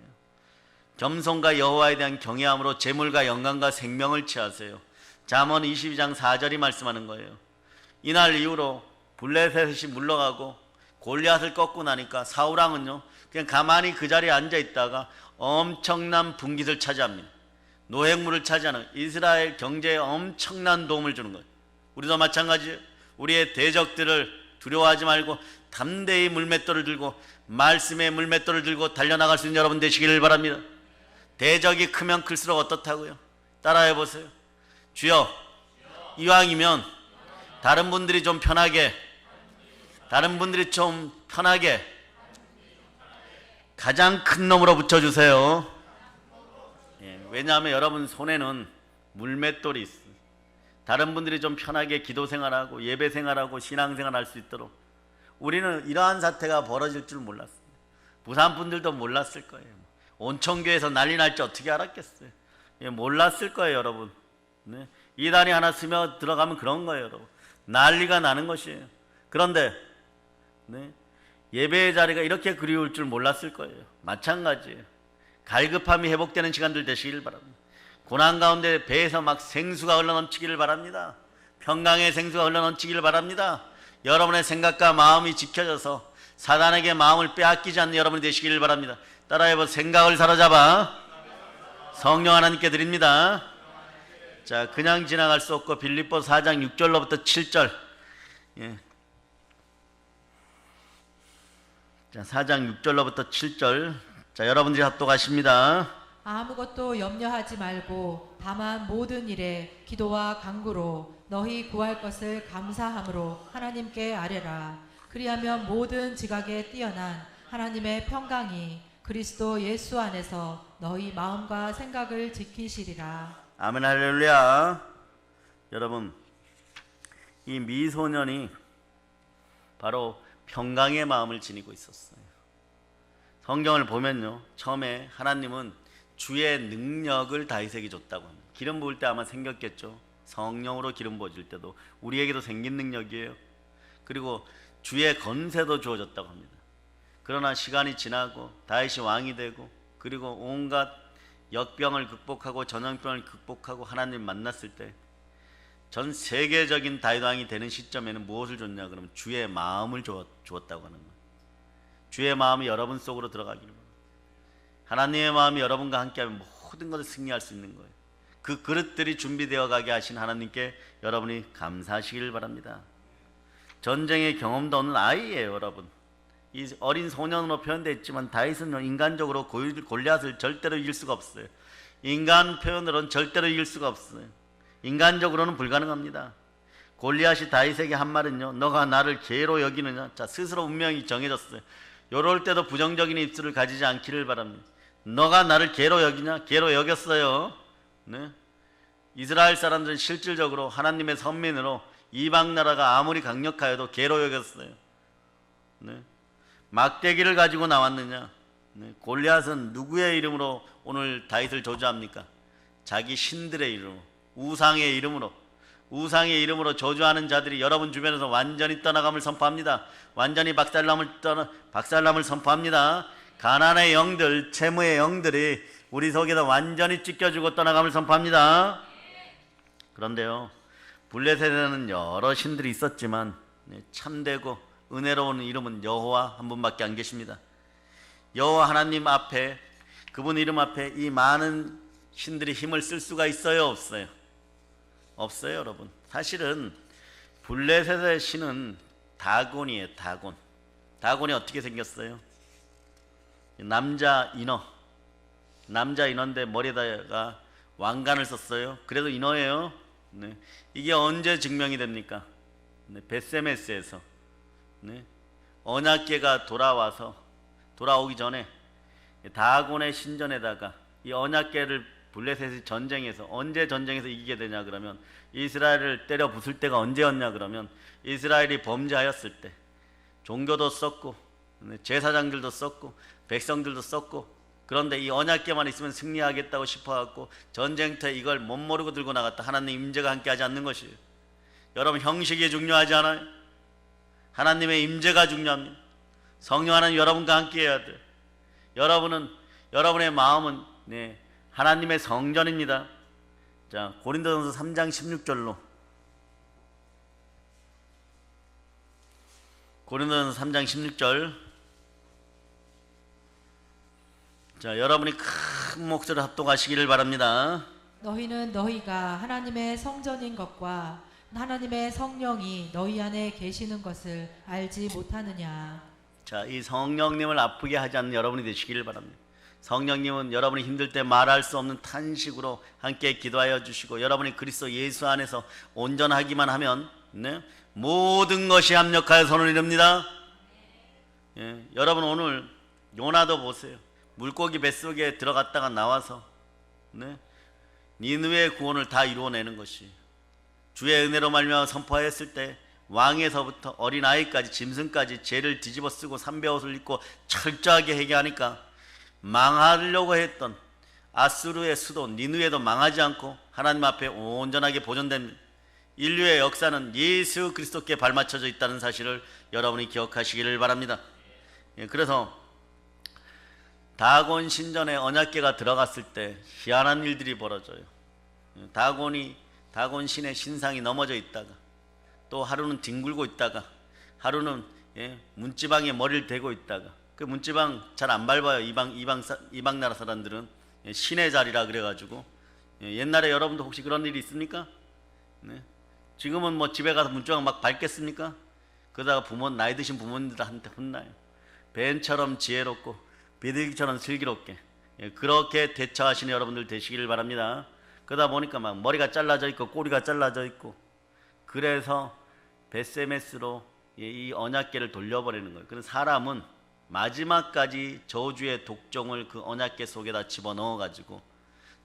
겸손과 여호와에 대한 경외함으로 재물과 영광과 생명을 취하세요. 잠언 22장 4절이 말씀하는 거예요. 이날 이후로 블레셋이 물러가고 골리앗을 꺾고 나니까 사울왕은요, 그냥 가만히 그 자리에 앉아 있다가 엄청난 분깃을 차지합니다. 노획물을 차지하는 이스라엘 경제에 엄청난 도움을 주는 거예요. 우리도 마찬가지예요. 우리의 대적들을 두려워하지 말고 담대히 물맷돌을 들고 말씀의 물맷돌을 들고 달려나갈 수 있는 여러분 되시기를 바랍니다. 대적이 크면 클수록 어떻다고요? 따라해 보세요. 주여, 이왕이면 다른 분들이 좀 편하게 가장 큰 놈으로 붙여주세요. 왜냐하면 여러분 손에는 물맷돌이 있어요. 다른 분들이 좀 편하게 기도 생활하고 예배 생활하고 신앙 생활할 수 있도록. 우리는 이러한 사태가 벌어질 줄 몰랐어요. 부산 분들도 몰랐을 거예요. 온천교에서 난리 날지 어떻게 알았겠어요. 몰랐을 거예요, 여러분. 네? 이단이 하나 스며 들어가면 그런 거예요, 여러분. 난리가 나는 것이에요. 그런데 네? 예배의 자리가 이렇게 그리울 줄 몰랐을 거예요. 마찬가지예요. 갈급함이 회복되는 시간들 되시길 바랍니다. 고난 가운데 배에서 막 생수가 흘러넘치기를 바랍니다. 평강의 생수가 흘러넘치기를 바랍니다. 여러분의 생각과 마음이 지켜져서 사단에게 마음을 빼앗기지 않는 여러분이 되시기를 바랍니다. 따라해보. 생각을 사로잡아 성령 하나님께 드립니다. 자, 그냥 지나갈 수 없고 빌립보서 4장 6절로부터 7절. 예. 자, 4장 6절로부터 7절. 자, 여러분들이 합독하십니다. 아무것도 염려하지 말고 다만 모든 일에 기도와 간구로 너희 구할 것을 감사함으로 하나님께 아뢰라. 그리하면 모든 지각에 뛰어난 하나님의 평강이 그리스도 예수 안에서 너희 마음과 생각을 지키시리라. 아멘 할렐루야. 여러분, 이 미소년이 바로 평강의 마음을 지니고 있었어요. 성경을 보면요, 처음에 하나님은 주의 능력을 다윗에게 줬다고 합니다. 기름 부을 때 아마 생겼겠죠. 성령으로 기름 부어질 때도 우리에게도 생긴 능력이에요. 그리고 주의 건세도 주어졌다고 합니다. 그러나 시간이 지나고 다윗이 왕이 되고 그리고 온갖 역병을 극복하고 전염병을 극복하고 하나님 만났을 때 전 세계적인 다윗 왕이 되는 시점에는 무엇을 줬냐 그러면 주의 마음을 주었다고 하는 거예요. 주의 마음이 여러분 속으로 들어가기를 바랍니다. 하나님의 마음이 여러분과 함께하면 모든 것을 승리할 수 있는 거예요. 그 그릇들이 준비되어 가게 하신 하나님께 여러분이 감사하시길 바랍니다. 전쟁의 경험도 없는 아이예요, 여러분. 이 어린 소년으로 표현되어 있지만 다윗은 인간적으로 골리앗을 절대로 이길 수가 없어요. 인간 표현으로는 절대로 이길 수가 없어요. 인간적으로는 불가능합니다. 골리앗이 다윗에게 한 말은요, 너가 나를 개로 여기느냐. 자, 스스로 운명이 정해졌어요. 요럴 때도 부정적인 입술을 가지지 않기를 바랍니다. 너가 나를 개로 여기냐? 개로 여겼어요. 네? 이스라엘 사람들은 실질적으로 하나님의 선민으로 이방 나라가 아무리 강력하여도 개로 여겼어요. 네? 막대기를 가지고 나왔느냐? 네? 골리앗은 누구의 이름으로 오늘 다윗을 저주합니까? 자기 신들의 이름으로, 우상의 이름으로 저주하는 자들이 여러분 주변에서 완전히 떠나감을 선포합니다. 완전히 박살남을 선포합니다. 가난의 영들, 채무의 영들이 우리 속에서 완전히 찢겨지고 떠나감을 선포합니다. 그런데요, 블레셋에는 여러 신들이 있었지만 참되고 은혜로운 이름은 여호와 한 분밖에 안 계십니다. 여호와 하나님 앞에, 그분 이름 앞에 이 많은 신들이 힘을 쓸 수가 있어요, 없어요? 없어요, 여러분. 사실은 블레셋의 신은 다곤이에요. 다곤이 어떻게 생겼어요? 남자 인어인데 머리에다가 왕관을 썼어요. 그래도 인어예요. 네. 이게 언제 증명이 됩니까? 네. 벳세메스에서 언약궤가 돌아오기 전에 다곤의 신전에다가 이 언약궤를 블레셋이 언제 전쟁에서 이기게 되냐 그러면 이스라엘을 때려 부술 때가 언제였냐 그러면 이스라엘이 범죄하였을 때 종교도 썼고 제사장들도 썼고 백성들도 썼고, 그런데 이 언약궤만 있으면 승리하겠다고 싶어갖고 전쟁터에 이걸 못 모르고 들고 나갔다. 하나님 임재가 함께하지 않는 것이에요. 여러분, 형식이 중요하지 않아요? 하나님의 임재가 중요합니다. 성령 하나님 여러분과 함께해야 돼요. 여러분의 마음은 하나님의 성전입니다. 자, 고린도전서 3장 16절로, 고린도전서 3장 16절. 자, 여러분이 큰 목소리로 합독하시기를 바랍니다. 너희는 너희가 하나님의 성전인 것과 하나님의 성령이 너희 안에 계시는 것을 알지 못하느냐. 자, 이 성령님을 아프게 하지 않는 여러분이 되시기를 바랍니다. 성령님은 여러분이 힘들 때 말할 수 없는 탄식으로 함께 기도하여 주시고, 여러분이 그리스도 예수 안에서 온전하기만 하면 모든 것이 합력하여 선을 이룹니다. 여러분, 오늘 요나도 보세요. 물고기 뱃속에 들어갔다가 나와서 니느웨의 구원을 다 이루어내는 것이, 주의 은혜로 말미암아 선포하였을 때 왕에서부터 어린아이까지 짐승까지 죄를 뒤집어 쓰고 삼배옷을 입고 철저하게 회개하니까 망하려고 했던 아수르의 수도 니누에도 망하지 않고 하나님 앞에 온전하게 보존됩니다. 인류의 역사는 예수 그리스도께 발맞춰져 있다는 사실을 여러분이 기억하시기를 바랍니다. 그래서 다곤 신전에 언약궤가 들어갔을 때 희한한 일들이 벌어져요. 다곤 신의 신상이 넘어져 있다가, 또 하루는 뒹굴고 있다가, 하루는 문지방에 머리를 대고 있다가, 그 문지방 잘 안 밟아요. 이방 나라 사람들은 신의 자리라 그래가지고. 옛날에 여러분도 혹시 그런 일이 있습니까? 네. 지금은 뭐 집에 가서 문지방 막 밟겠습니까? 그러다가 나이 드신 부모님들한테 혼나요. 뱀처럼 지혜롭고 비둘기처럼 슬기롭게, 그렇게 대처하시는 여러분들 되시기를 바랍니다. 그러다 보니까 막 머리가 잘라져 있고 꼬리가 잘라져 있고, 그래서 베세메스로 이 언약궤를 돌려버리는 거예요. 그래서 사람은 마지막까지 저주의 독종을 그 언약궤 속에다 집어넣어 가지고,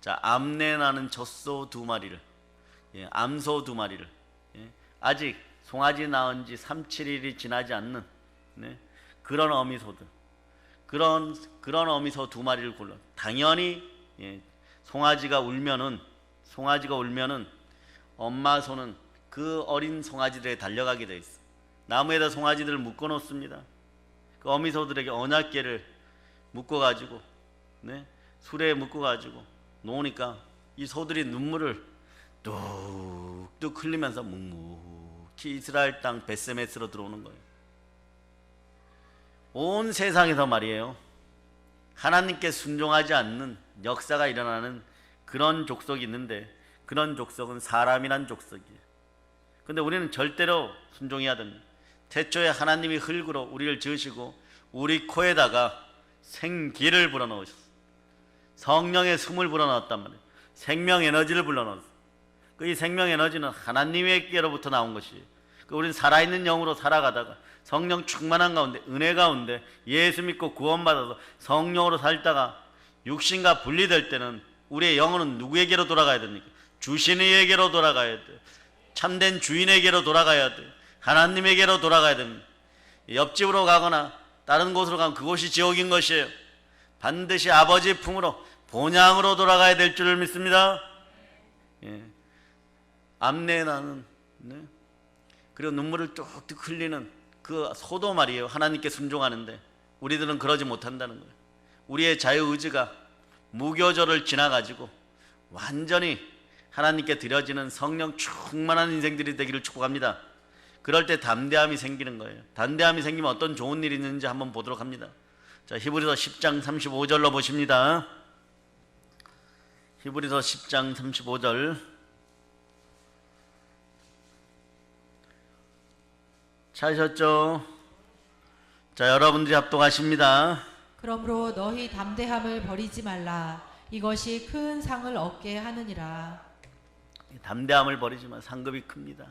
자, 암내나는 젖소 2마리를, 암소 2마리를, 아직 송아지 낳은 지 3, 7일이 지나지 않는 그런 어미소들, 그런 어미소 2마리를 골라. 당연히 송아지가 울면은 엄마 소는 그 어린 송아지들에 달려가게 돼 있어. 나무에다 송아지들을 묶어 놓습니다. 그 어미소들에게 언약궤를 묶어 가지고, 수레에 묶어 가지고 놓으니까 이 소들이 눈물을 뚝뚝 흘리면서 묵묵히 이스라엘 땅 베세메스로 들어오는 거예요. 온 세상에서 말이에요, 하나님께 순종하지 않는 역사가 일어나는 그런 족속이 있는데, 그런 족속은 사람이란 족속이에요. 근데 우리는 절대로 순종해야 됩니다. 태초에 하나님이 흙으로 우리를 지으시고 우리 코에다가 생기를 불어넣으셨어요. 성령의 숨을 불어넣었단 말이에요. 생명 에너지를 불어넣었어요. 이 생명 에너지는 하나님에게로부터 나온 것이에요. 우리는 살아있는 영으로 살아가다가 성령 충만한 가운데, 은혜 가운데 예수 믿고 구원받아서 성령으로 살다가 육신과 분리될 때는 우리의 영혼은 누구에게로 돌아가야 됩니까? 주신 이에게로 돌아가야 돼요. 참된 주인에게로 돌아가야 돼요. 하나님에게로 돌아가야 됩니다. 옆집으로 가거나 다른 곳으로 가면 그곳이 지옥인 것이에요. 반드시 아버지 품으로, 본향으로 돌아가야 될 줄을 믿습니다. 암내나는, 그리고 눈물을 뚝뚝 흘리는 그 소도 말이에요. 하나님께 순종하는데 우리들은 그러지 못한다는 거예요. 우리의 자유의지가 무교절을 지나가지고 완전히 하나님께 드려지는 성령 충만한 인생들이 되기를 축복합니다. 그럴 때 담대함이 생기는 거예요. 담대함이 생기면 어떤 좋은 일이 있는지 한번 보도록 합니다. 자, 히브리서 10장 35절로 보십니다. 히브리서 10장 35절. 찾으셨죠? 자, 여러분들이 합독하십니다. 그러므로 너희 담대함을 버리지 말라. 이것이 큰 상을 얻게 하느니라. 담대함을 버리지만 상급이 큽니다.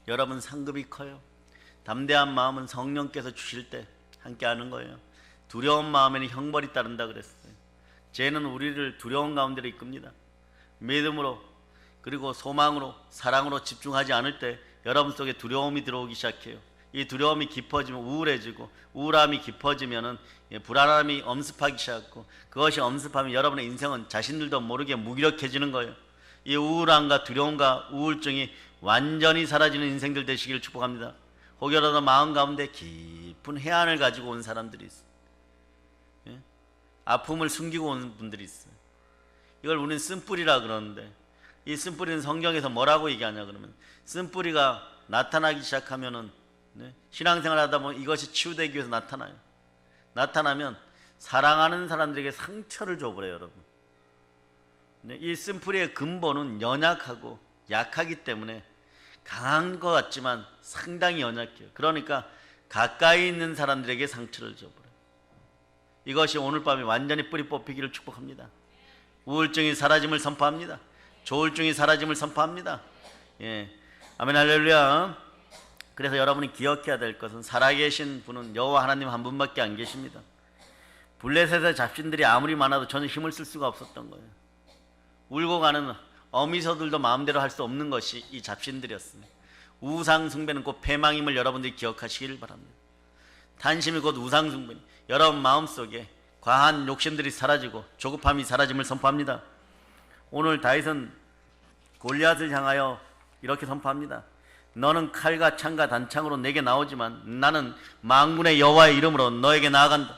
여러분 상급이 커요. 담대한 마음은 성령께서 주실 때 함께 하는 거예요. 두려운 마음에는 형벌이 따른다 그랬어요. 죄는 우리를 두려운 가운데로 이끕니다. 믿음으로, 그리고 소망으로, 사랑으로 집중하지 않을 때 여러분 속에 두려움이 들어오기 시작해요. 이 두려움이 깊어지면 우울해지고, 우울함이 깊어지면은 불안함이 엄습하기 시작하고, 그것이 엄습하면 여러분의 인생은 자신들도 모르게 무기력해지는 거예요. 이 우울함과 두려움과 우울증이 완전히 사라지는 인생들 되시기를 축복합니다. 혹여라도 마음 가운데 깊은 해안을 가지고 온 사람들이 있어요. 아픔을 숨기고 온 분들이 있어요. 이걸 우리는 쓴뿌리라 그러는데, 이 쓴뿌리는 성경에서 뭐라고 얘기하냐 그러면, 쓴뿌리가 나타나기 시작하면은, 신앙생활 하다 보면 이것이 치유되기 위해서 나타나요. 나타나면 사랑하는 사람들에게 상처를 줘버려요, 여러분. 이 쓴뿌리의 근본은 연약하고 약하기 때문에 강한 것 같지만 상당히 연약해요. 그러니까 가까이 있는 사람들에게 상처를 줘버려요. 이것이 오늘 밤에 완전히 뿌리 뽑히기를 축복합니다. 우울증이 사라짐을 선포합니다. 조울증이 사라짐을 선포합니다. 아멘, 할렐루야. 그래서 여러분이 기억해야 될 것은, 살아계신 분은 여호와 하나님 한 분밖에 안 계십니다. 블레셋의 잡신들이 아무리 많아도 전혀 힘을 쓸 수가 없었던 거예요. 울고 가는 어미소들도 마음대로 할 수 없는 것이 이 잡신들이었습니다. 우상 숭배는 곧 패망임을 여러분들이 기억하시기를 바랍니다. 탄심이 곧 우상 숭배. 여러분 마음속에 과한 욕심들이 사라지고 조급함이 사라짐을 선포합니다. 오늘 다윗은 골리앗을 향하여 이렇게 선포합니다. 너는 칼과 창과 단창으로 내게 나오지만 나는 만군의 여호와의 이름으로 너에게 나아간다.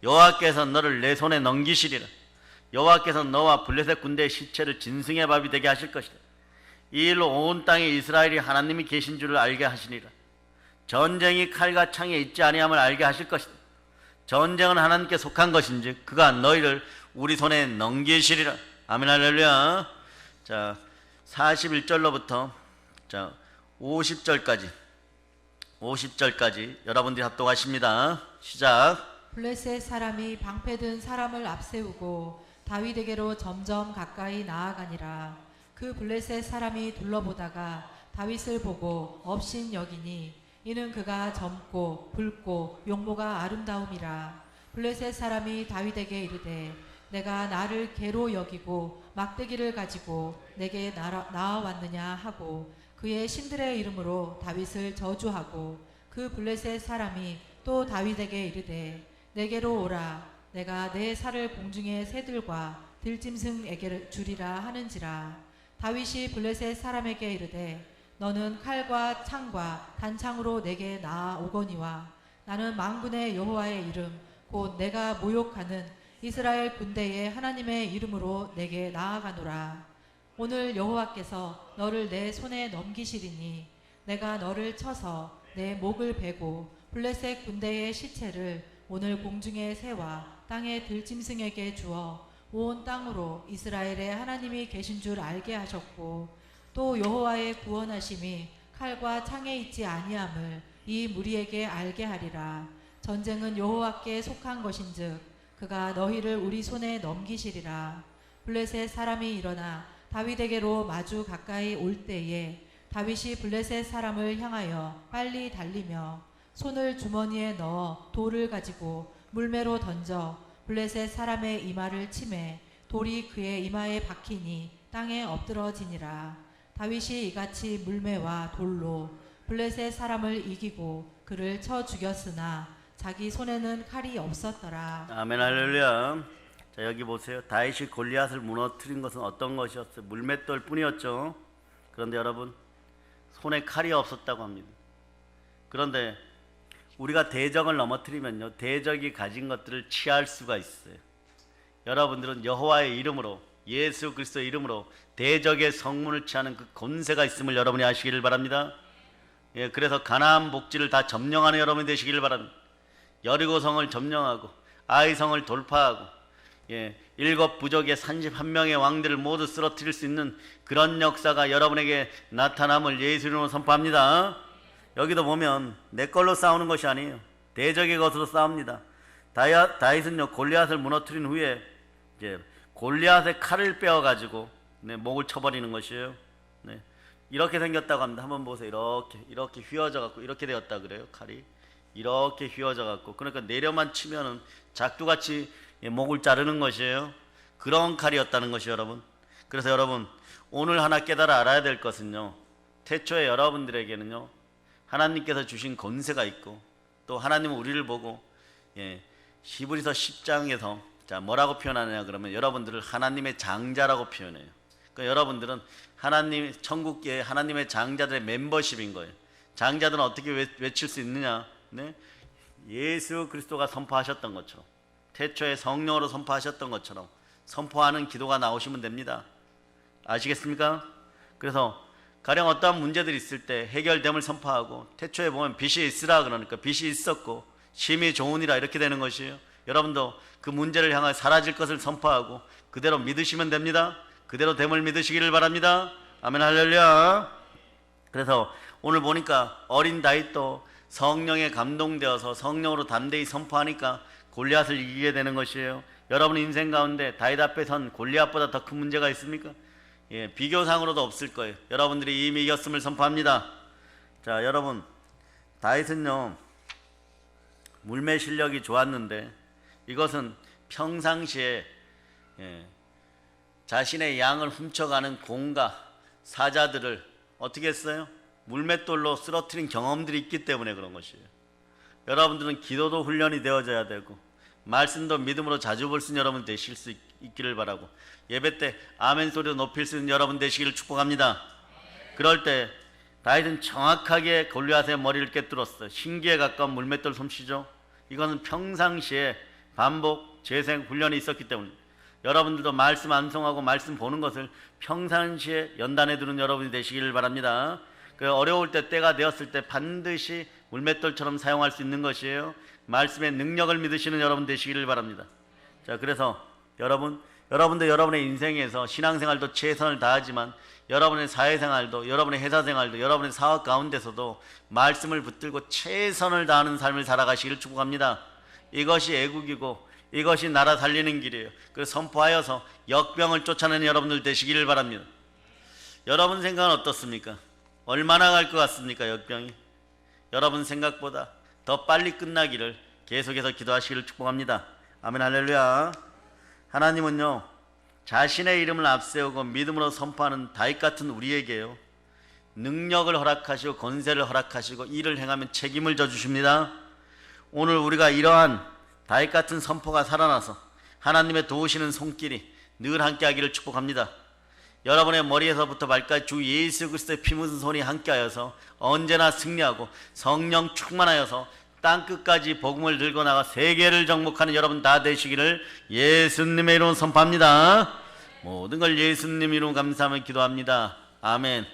여호와께서 너를 내 손에 넘기시리라. 여호와께서 너와 블레셋 군대의 시체를 진승의 밥이 되게 하실 것이다. 이 일로 온 땅에 이스라엘이 하나님이 계신 줄을 알게 하시니라. 전쟁이 칼과 창에 있지 아니함을 알게 하실 것이다. 전쟁은 하나님께 속한 것인지 그가 너희를 우리 손에 넘기시리라. 아멘 할렐루야. 자, 41절로부터 자 50절까지 여러분들이 합독하십니다. 시작. 블레셋 사람이 방패든 사람을 앞세우고 다윗에게로 점점 가까이 나아가니라. 그 블레셋 사람이 둘러보다가 다윗을 보고 업신 여기니 이는 그가 젊고 붉고 용모가 아름다움이라. 블레셋 사람이 다윗에게 이르되 내가 나를 개로 여기고 막대기를 가지고 내게 나아왔느냐 하고 그의 신들의 이름으로 다윗을 저주하고 그 블레셋 사람이 또 다윗에게 이르되 내게로 오라. 내가 내 살을 공중의 새들과 들짐승에게 주리라 하는지라. 다윗이 블레셋 사람에게 이르되 너는 칼과 창과 단창으로 내게 나아오거니와 나는 만군의 여호와의 이름 곧 내가 모욕하는 이스라엘 군대의 하나님의 이름으로 내게 나아가노라. 오늘 여호와께서 너를 내 손에 넘기시리니 내가 너를 쳐서 내 목을 베고 블레셋 군대의 시체를 오늘 공중의 새와 땅의 들짐승에게 주어 온 땅으로 이스라엘의 하나님이 계신 줄 알게 하셨고 또 여호와의 구원하심이 칼과 창에 있지 아니함을 이 무리에게 알게 하리라. 전쟁은 여호와께 속한 것인즉 그가 너희를 우리 손에 넘기시리라. 블레셋 사람이 일어나 다윗에게로 마주 가까이 올 때에 다윗이 블레셋 사람을 향하여 빨리 달리며 손을 주머니에 넣어 돌을 가지고 물매로 던져 블레셋 사람의 이마를 치매 돌이 그의 이마에 박히니 땅에 엎드러지니라. 다윗이 이같이 물매와 돌로 블레셋 사람을 이기고 그를 쳐 죽였으나 자기 손에는 칼이 없었더라. 아멘 할렐루야. 자, 여기 보세요. 다윗이 골리앗을 무너뜨린 것은 어떤 것이었어요? 물맷돌 뿐이었죠. 그런데 여러분 손에 칼이 없었다고 합니다. 그런데 우리가 대적을 넘어뜨리면요, 대적이 가진 것들을 취할 수가 있어요. 여러분들은 여호와의 이름으로, 예수 그리스도의 이름으로 대적의 성문을 취하는 그 권세가 있음을 여러분이 아시기를 바랍니다. 예, 그래서 가나안 복지를 다 점령하는 여러분이 되시기를 바랍니다. 여리고성을 점령하고 아이성을 돌파하고 일곱 부족의 31명의 왕들을 모두 쓰러뜨릴 수 있는 그런 역사가 여러분에게 나타남을 예수 이름으로 선포합니다. 여기도 보면 내 걸로 싸우는 것이 아니에요. 대적의 것으로 싸웁니다. 다윗은요 골리앗을 무너뜨린 후에 이제 골리앗의 칼을 빼어가지고 목을 쳐버리는 것이에요. 이렇게 생겼다고 합니다. 한번 보세요. 이렇게 휘어져 갖고 이렇게 되었다 그래요. 칼이 이렇게 휘어져 갖고 그러니까 내려만 치면은 작두같이 목을 자르는 것이에요. 그런 칼이었다는 것이 여러분. 그래서 여러분 오늘 하나 깨달아 알아야 될 것은요, 태초에 여러분들에게는요 하나님께서 주신 권세가 있고 또 하나님은 우리를 보고 히브리서 10장에서 자 뭐라고 표현하느냐 그러면 여러분들을 하나님의 장자라고 표현해요. 그러니까 여러분들은 하나님 천국계의 하나님의 장자들의 멤버십인 거예요. 장자들은 어떻게 외칠 수 있느냐? 예수 그리스도가 선포하셨던 것처럼 태초에 성령으로 선포하셨던 것처럼 선포하는 기도가 나오시면 됩니다. 아시겠습니까? 그래서 가령 어떠한 문제들이 있을 때 해결됨을 선포하고 태초에 보면 빛이 있으라 그러니까 빛이 있었고 심히 좋으니라 이렇게 되는 것이에요. 여러분도 그 문제를 향해 사라질 것을 선포하고 그대로 믿으시면 됩니다. 그대로 됨을 믿으시기를 바랍니다. 아멘 할렐루야. 그래서 오늘 보니까 어린 다윗도 성령에 감동되어서 성령으로 담대히 선포하니까 골리앗을 이기게 되는 것이에요. 여러분 인생 가운데 다윗 앞에 선 골리앗보다 더 큰 문제가 있습니까? 비교상으로도 없을 거예요. 여러분들이 이미 이겼음을 선포합니다. 자, 여러분 다윗은요 물매 실력이 좋았는데 이것은 평상시에 자신의 양을 훔쳐가는 공가 사자들을 어떻게 했어요? 물맷돌로 쓰러뜨린 경험들이 있기 때문에 그런 것이에요. 여러분들은 기도도 훈련이 되어져야 되고 말씀도 믿음으로 자주 볼 수 있는 여러분 되실 수 있기를 바라고, 예배 때 아멘 소리로 높일 수 있는 여러분 되시기를 축복합니다. 그럴 때 다윗은 정확하게 골리앗의 머리를 꿰뚫었어. 신기에 가까운 물맷돌 솜씨죠. 이것은 평상시에 반복 재생 훈련이 있었기 때문에 여러분들도 말씀 암송하고 말씀 보는 것을 평상시에 연단해 두는 여러분이 되시기를 바랍니다. 그 어려울 때, 때가 되었을 때 반드시 물맷돌처럼 사용할 수 있는 것이에요. 말씀의 능력을 믿으시는 여러분 되시기를 바랍니다. 자, 그래서 여러분도 여러분의 인생에서 신앙생활도 최선을 다하지만 여러분의 사회생활도, 여러분의 회사생활도, 여러분의 사업 가운데서도 말씀을 붙들고 최선을 다하는 삶을 살아가시기를 축복합니다. 이것이 애국이고 이것이 나라 살리는 길이에요. 그래서 선포하여서 역병을 쫓아내는 여러분들 되시기를 바랍니다. 여러분 생각은 어떻습니까? 얼마나 갈 것 같습니까? 역병이 여러분 생각보다 더 빨리 끝나기를 계속해서 기도하시기를 축복합니다. 아멘, 할렐루야. 하나님은요, 자신의 이름을 앞세우고 믿음으로 선포하는 다윗 같은 우리에게요, 능력을 허락하시고 권세를 허락하시고 일을 행하면 책임을 져주십니다. 오늘 우리가 이러한 다윗 같은 선포가 살아나서 하나님의 도우시는 손길이 늘 함께하기를 축복합니다. 여러분의 머리에서부터 발까지 주 예수 그리스도의 피 묻은 손이 함께하여서 언제나 승리하고 성령 충만하여서 땅끝까지 복음을 들고 나가 세계를 정복하는 여러분 다 되시기를 예수님의 이름으로 선포합니다. 모든 걸 예수님 이름 감사하며 기도합니다. 아멘.